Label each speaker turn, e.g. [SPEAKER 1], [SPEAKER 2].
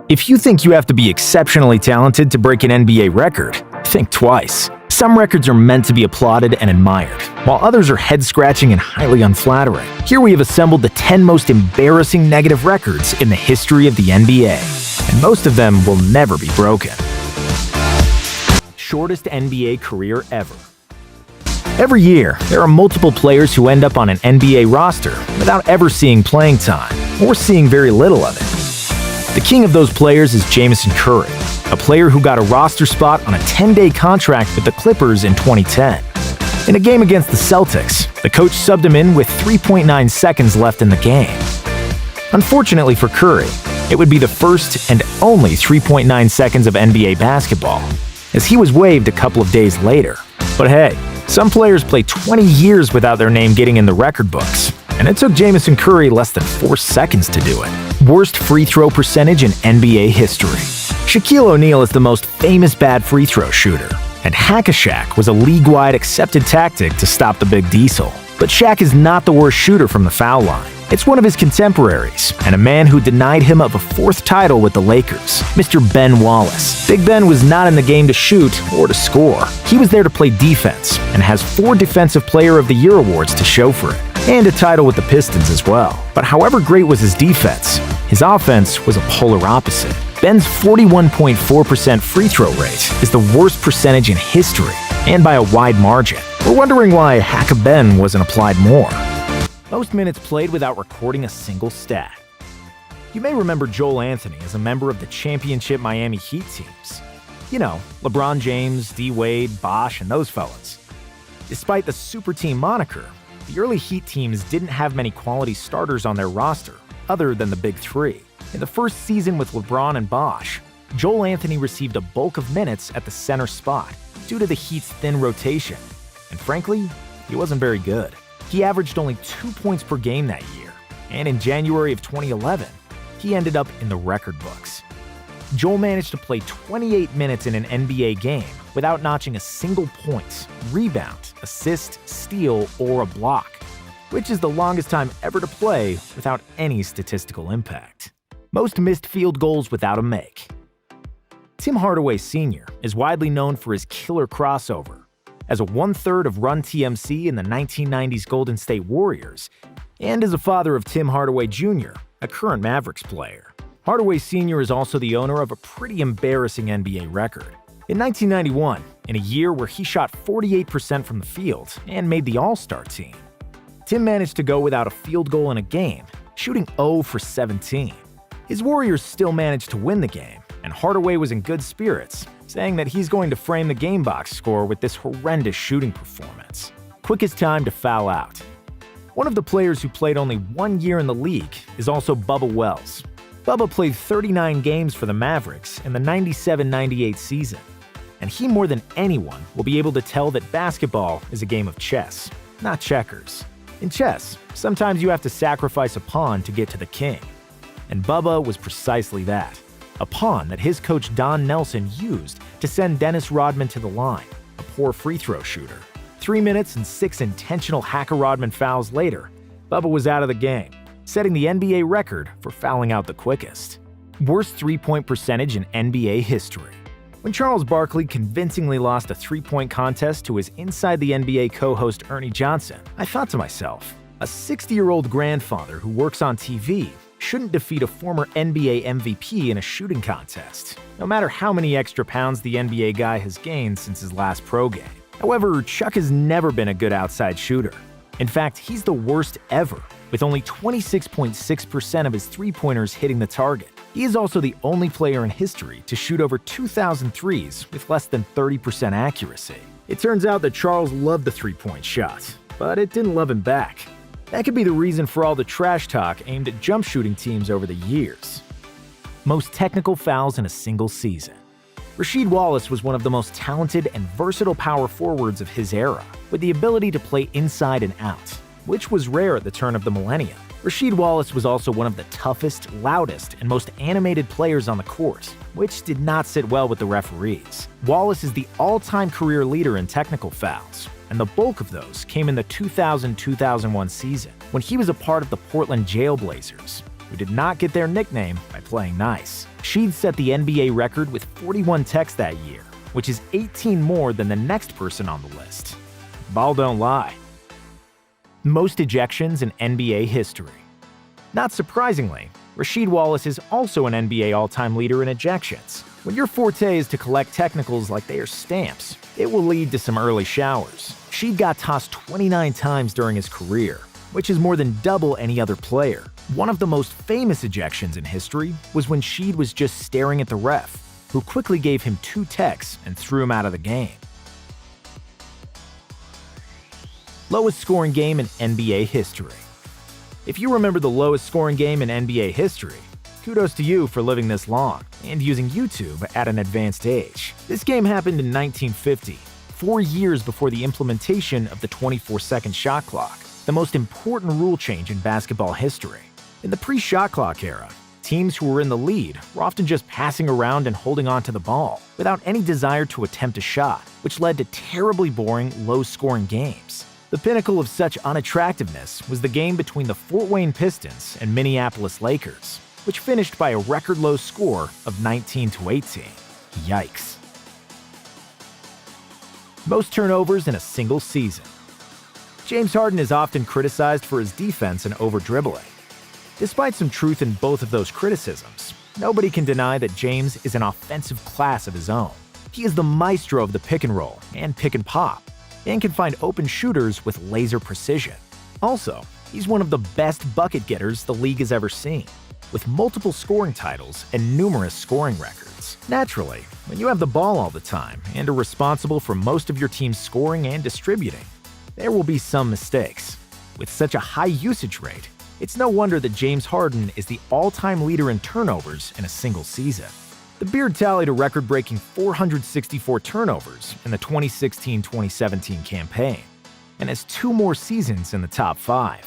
[SPEAKER 1] If you think you have to be exceptionally talented to break an NBA record, think twice. Some records are meant to be applauded and admired, while others are head-scratching and highly unflattering. Here we have assembled the 10 most embarrassing negative records in the history of the NBA, and most of them will never be broken. Shortest NBA career ever. Every year, there are multiple players who end up on an NBA roster without ever seeing playing time, or seeing very little of it. The king of those players is Jameson Curry, a player who got a roster spot on a 10-day contract with the Clippers in 2010. In a game against the Celtics, the coach subbed him in with 3.9 seconds left in the game. Unfortunately for Curry, it would be the first and only 3.9 seconds of NBA basketball, as he was waived a couple of days later. But hey, some players play 20 years without their name getting in the record books, and it took Jameson Curry less than 4 seconds to do it. Worst free throw percentage in NBA history. Shaquille O'Neal is the most famous bad free throw shooter, and Hack-a-Shaq was a league-wide accepted tactic to stop the Big Diesel. But Shaq is not the worst shooter from the foul line. It's one of his contemporaries, and a man who denied him of a 4th title with the Lakers, Mr. Ben Wallace. Big Ben was not in the game to shoot or to score. He was there to play defense, and has 4 Defensive Player of the Year awards to show for it, and a title with the Pistons as well. But however great was his defense, his offense was a polar opposite. Ben's 41.4% free throw rate is the worst percentage in history, and by a wide margin. We're wondering why Hack-a-Ben wasn't applied more. Most minutes played without recording a single stat. You may remember Joel Anthony as a member of the championship Miami Heat teams. You know, LeBron James, D-Wade, Bosh, and those fellas. Despite the super team moniker, the early Heat teams didn't have many quality starters on their roster, other than the Big Three. In the first season with LeBron and Bosh, Joel Anthony received a bulk of minutes at the center spot due to the Heat's thin rotation, and frankly, he wasn't very good. He averaged only 2 points per game that year, and in January of 2011, he ended up in the record books. Joel managed to play 28 minutes in an NBA game without notching a single point, rebound, assist, steal, or a block, which is the longest time ever to play without any statistical impact. Most missed field goals without a make. Tim Hardaway Sr. is widely known for his killer crossover. As a 1/3 of Run TMC in the 1990s Golden State Warriors, and as a father of Tim Hardaway Jr., a current Mavericks player. Hardaway Sr. is also the owner of a pretty embarrassing NBA record. In 1991, in a year where he shot 48% from the field and made the All-Star team, Tim managed to go without a field goal in a game, shooting 0 for 17. His Warriors still managed to win the game, and Hardaway was in good spirits, saying that he's going to frame the game box score with this horrendous shooting performance. Quickest time to foul out. One of the players who played only 1 year in the league is also Bubba Wells. Bubba played 39 games for the Mavericks in the 97-98 season, and he more than anyone will be able to tell that basketball is a game of chess, not checkers. In chess, sometimes you have to sacrifice a pawn to get to the king, and Bubba was precisely that. A pawn that his coach Don Nelson used to send Dennis Rodman to the line, a poor free throw shooter. 3 minutes and 6 intentional Hacker-Rodman fouls later, Bubba was out of the game, setting the NBA record for fouling out the quickest. Worst three-point percentage in NBA history. When Charles Barkley convincingly lost a three-point contest to his Inside the NBA co-host Ernie Johnson, I thought to myself, a 60-year-old grandfather who works on TV shouldn't defeat a former NBA MVP in a shooting contest, no matter how many extra pounds the NBA guy has gained since his last pro game. However, Chuck has never been a good outside shooter. In fact, he's the worst ever, with only 26.6% of his three-pointers hitting the target. He is also the only player in history to shoot over 2,000 threes with less than 30% accuracy. It turns out that Charles loved the three-point shot, but it didn't love him back. That could be the reason for all the trash talk aimed at jump shooting teams over the years. Most technical fouls in a single season. Rasheed Wallace was one of the most talented and versatile power forwards of his era, with the ability to play inside and out, which was rare at the turn of the millennium. Rasheed Wallace was also one of the toughest, loudest, and most animated players on the court, which did not sit well with the referees. Wallace is the all-time career leader in technical fouls, and the bulk of those came in the 2000-2001 season, when he was a part of the Portland Jail Blazers. who did not get their nickname by playing nice. Sheed set the NBA record with 41 techs that year, which is 18 more than the next person on the list. Ball don't lie. Most ejections in NBA history. Not surprisingly, Rasheed Wallace is also an NBA all-time leader in ejections. When your forte is to collect technicals like they are stamps, it will lead to some early showers. Sheed got tossed 29 times during his career, which is more than double any other player. One of the most famous ejections in history was when Sheed was just staring at the ref, who quickly gave him 2 techs and threw him out of the game. Lowest scoring game in NBA history. If you remember the lowest scoring game in NBA history, kudos to you for living this long and using YouTube at an advanced age. This game happened in 1950, 4 years before the implementation of the 24-second shot clock, the most important rule change in basketball history. In the pre-shot clock era, teams who were in the lead were often just passing around and holding on to the ball without any desire to attempt a shot, which led to terribly boring, low-scoring games. The pinnacle of such unattractiveness was the game between the Fort Wayne Pistons and Minneapolis Lakers, which finished by a record-low score of 19-18. Yikes. Most turnovers in a single season. James Harden is often criticized for his defense and over-dribbling. Despite some truth in both of those criticisms, nobody can deny that James is an offensive class of his own. He is the maestro of the pick and roll and pick and pop, and can find open shooters with laser precision. Also, he's one of the best bucket getters the league has ever seen, with multiple scoring titles and numerous scoring records. Naturally, when you have the ball all the time and are responsible for most of your team's scoring and distributing, there will be some mistakes. With such a high usage rate, it's no wonder that James Harden is the all-time leader in turnovers in a single season. The Beard tallied a record-breaking 464 turnovers in the 2016-2017 campaign, and has 2 more seasons in the top 5.